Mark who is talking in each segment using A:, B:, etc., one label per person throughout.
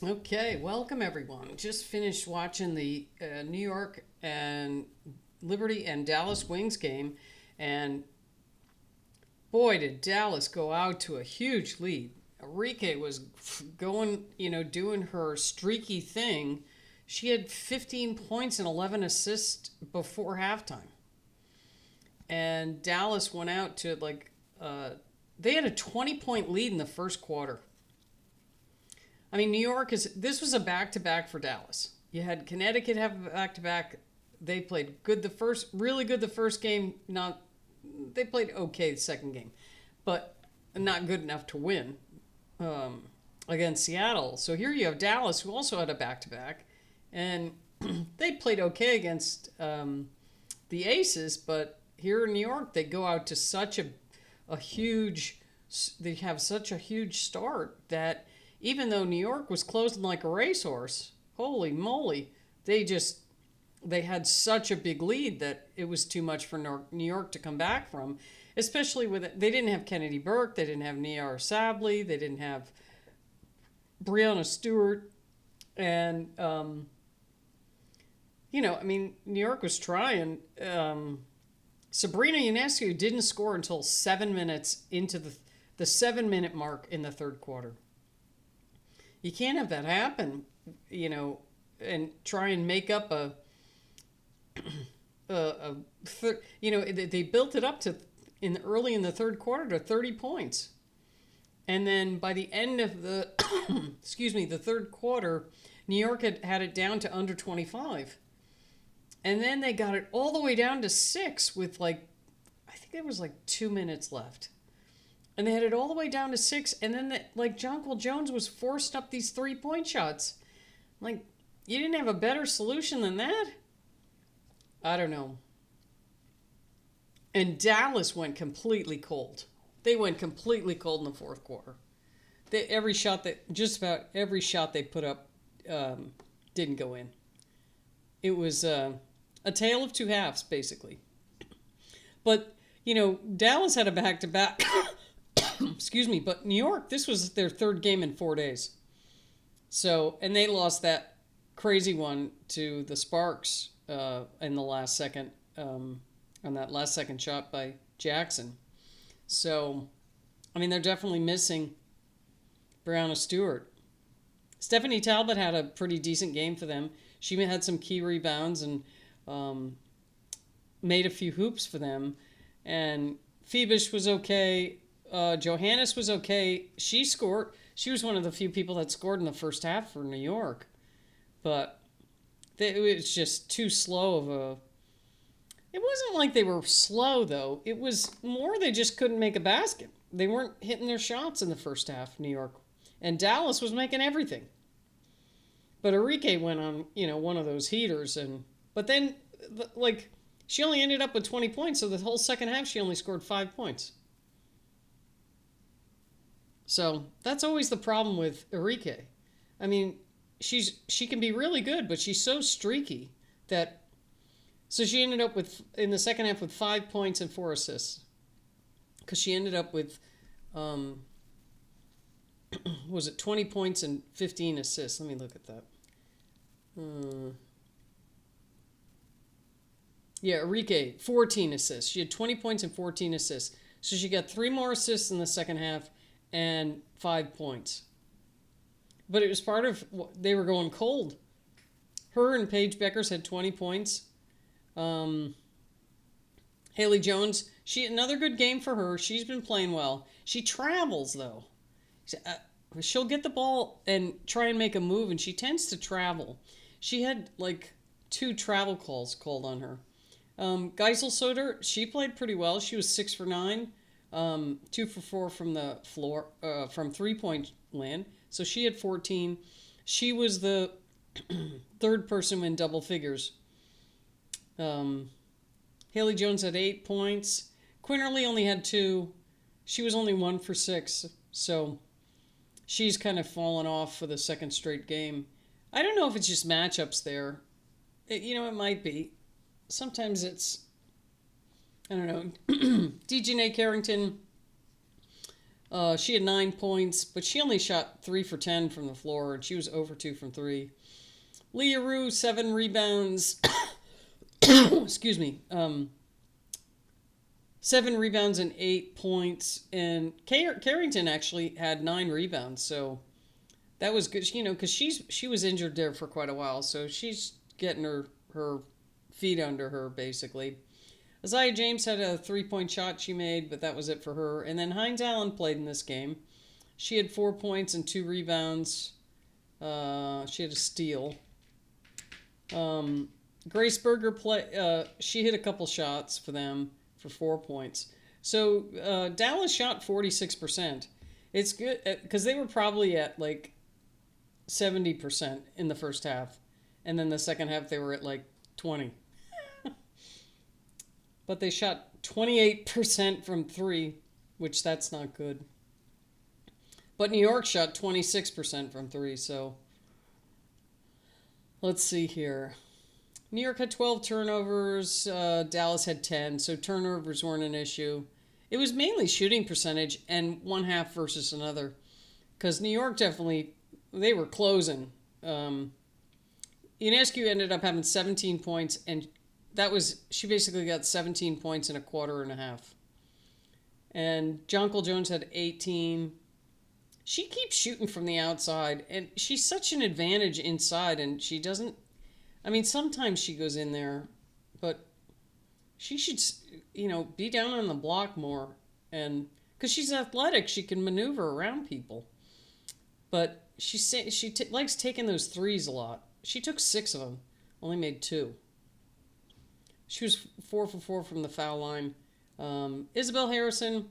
A: Okay, welcome everyone. Just finished watching the New York and Liberty and Dallas Wings game, and boy, did Dallas go out to a huge lead. Enrique was going, doing her streaky thing. She had 15 points and 11 assists before halftime, and Dallas went out to they had a 20-point lead in the first quarter. I mean, New York is. This was a back to back for Dallas. You had Connecticut have a back to back. They played good the first, really good the first game. Not, they played okay the second game, but not good enough to win against Seattle. So here you have Dallas, who also had a back to back, and they played okay against the Aces. But here in New York, they go out to such a huge. They have such a huge start that even though New York was closing like a racehorse, holy moly, they had such a big lead that it was too much for New York to come back from. Especially with it, they didn't have Kennedy Burke, they didn't have Niar Sabley, they didn't have Breanna Stewart, and I mean, New York was trying. Sabrina Ionescu didn't score until 7 minutes into the 7 minute mark in the third quarter. You can't have that happen, and try and make up they built it up to early in the third quarter to 30 points. And then by the end of the the third quarter, New York had it down to under 25. And then they got it all the way down to 6 with I think there was 2 minutes left. And they had it all the way down to 6, and then Jonquil Jones was forced up these 3-point shots. You didn't have a better solution than that? I don't know. And Dallas went completely cold. They went completely cold in the fourth quarter. Just about every shot they put up didn't go in. It was a tale of two halves, basically. But, Dallas had a back-to-back. Excuse me, but New York, this was their third game in 4 days. So, and they lost that crazy one to the Sparks in the last second, on that last second shot by Jackson. So, I mean, they're definitely missing Breanna Stewart. Stephanie Talbot had a pretty decent game for them. She had some key rebounds and made a few hoops for them. And Phoebus was okay. Johannes was okay. She scored. She was one of the few people that scored in the first half for New York. But it was just too slow of a... It wasn't like they were slow, though. It was more they just couldn't make a basket. They weren't hitting their shots in the first half, New York. And Dallas was making everything. But Enrique went on, one of those heaters. But then, she only ended up with 20 points. So the whole second half, she only scored 5 points. So that's always the problem with Enrique. I mean, she can be really good, but she's so streaky that... So she ended up in the second half with 5 points and 4 assists. Because she ended up with, was it 20 points and 15 assists? Let me look at that. Yeah, Enrique, 14 assists. She had 20 points and 14 assists. So she got 3 more assists in the second half and 5 points. But it was part of... They were going cold. Her and Paige Beckers had 20 points. Haley Jones, another good game for her. She's been playing well. She travels, though. She'll get the ball and try and make a move, and she tends to travel. She had 2 travel calls called on her. Geisel Soder, she played pretty well. She was 6 for 9, 2 for 4 from the floor, from 3-point land. So she had 14. She was the third person in double figures. Haley Jones had 8 points. Quinterly only had 2. She was only 1 for 6. So she's kind of fallen off for the second straight game. I don't know if it's just matchups there. It might be. Sometimes it's, I don't know. DeJounte Carrington, She had 9 points, but she only shot 3 for 10 from the floor, and she was over 2 from 3. Leah Rue, 7 rebounds. Excuse me. 7 rebounds and 8 points. And Carrington actually had 9 rebounds, so that was good. Because she was injured there for quite a while, so she's getting her feet under her basically. Isaiah James had a 3-point shot she made, but that was it for her. And then Hines Allen played in this game. She had 4 points and 2 rebounds. She had a steal. Grace Berger she hit a couple shots for them for 4 points. So Dallas shot 46%. It's good because they were probably at like 70% in the first half, and then the second half they were at like 20. But they shot 28% from 3, which that's not good. But New York shot 26% from 3, so let's see here. New York had 12 turnovers, Dallas had 10, so turnovers weren't an issue. It was mainly shooting percentage and one half versus another, because New York definitely, they were closing. Ionescu ended up having 17 points, and she basically got 17 points in a quarter and a half. And Jonquil Jones had 18. She keeps shooting from the outside, and she's such an advantage inside, and she doesn't, sometimes she goes in there, but she should, be down on the block more, and because she's athletic, she can maneuver around people. But she likes taking those threes a lot. She took 6 of them, only made 2. She was 4 for 4 from the foul line. Isabel Harrison,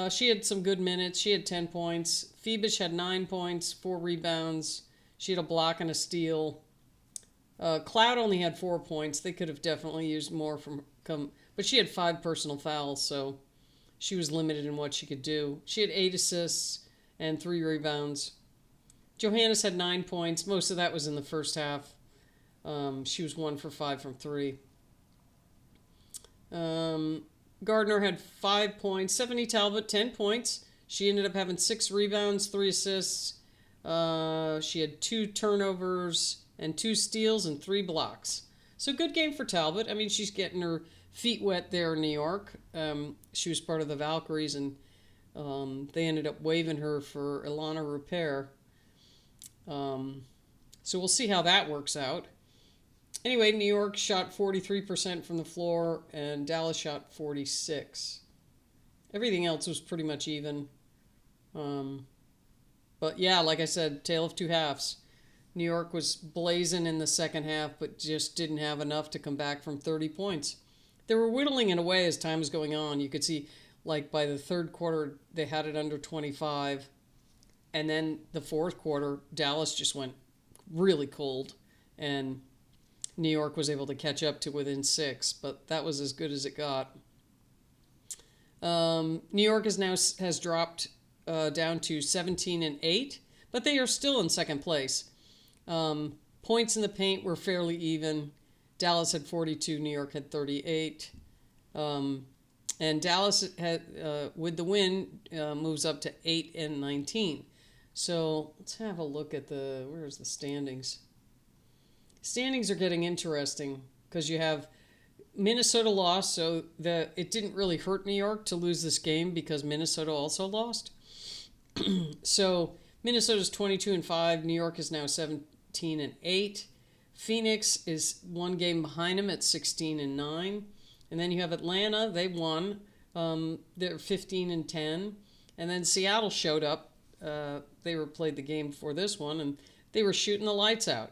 A: she had some good minutes. She had 10 points. Phoebus had 9 points, 4 rebounds. She had a block and a steal. Cloud only had 4 points. They could have definitely used more but she had 5 personal fouls, so she was limited in what she could do. She had 8 assists and 3 rebounds. Johannes had 9 points. Most of that was in the first half. She was 1 for 5 from 3. Gardner had 5 points. Stephanie Talbot, 10 points. She ended up having 6 rebounds, 3 assists. She had 2 turnovers and 2 steals and 3 blocks. So good game for Talbot. She's getting her feet wet there in New York. She was part of the Valkyries, and they ended up waiving her for Ilana Rupert. So we'll see how that works out. Anyway, New York shot 43% from the floor, and Dallas shot 46%. Everything else was pretty much even. But yeah, like I said, tale of two halves. New York was blazing in the second half, but just didn't have enough to come back from 30 points. They were whittling it away as time was going on. You could see, like, by the third quarter, they had it under 25. And then the fourth quarter, Dallas just went really cold, and New York was able to catch up to within 6, but that was as good as it got. New York has dropped down to 17-8, but they are still in second place. Points in the paint were fairly even. Dallas had 42, New York had 38. And Dallas had, with the win, moves up to 8-19. So let's have a look at where's the standings? Standings are getting interesting because you have Minnesota lost, so it didn't really hurt New York to lose this game because Minnesota also lost. So Minnesota's 22-5. New York is now 17-8. Phoenix is 1 game behind them at 16-9. And then you have Atlanta. They won. They're 15-10. And then Seattle showed up. They played the game before this one, and they were shooting the lights out.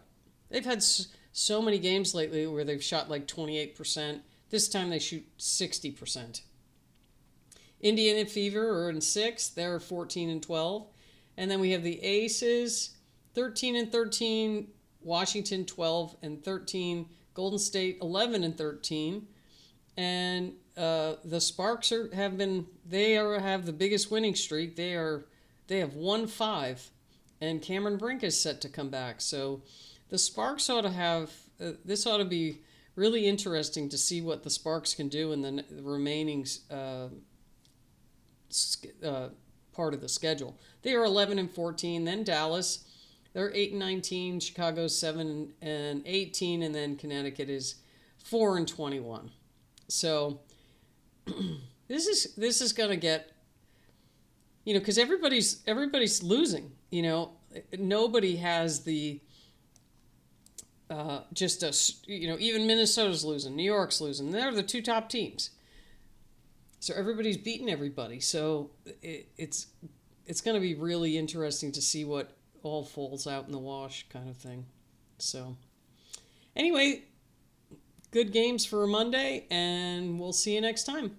A: They've had so many games lately where they've shot like 28%. This time they shoot 60%. Indiana Fever are in 6th. They're 14-12. And then we have the Aces, 13-13. Washington, 12-13. Golden State, 11-13. And the Sparks have the biggest winning streak. They have won 5, and Cameron Brink is set to come back. So the Sparks ought to have this ought to be really interesting to see what the Sparks can do in the remaining part of the schedule. They are 11-14. Then Dallas, they're 8-19. Chicago's 7-18, and then Connecticut is 4-21. So this is going to get, because everybody's losing. Nobody has the even Minnesota's losing, New York's losing. They're the two top teams. So everybody's beating everybody. So it's going to be really interesting to see what all falls out in the wash kind of thing. So anyway, good games for a Monday, and we'll see you next time.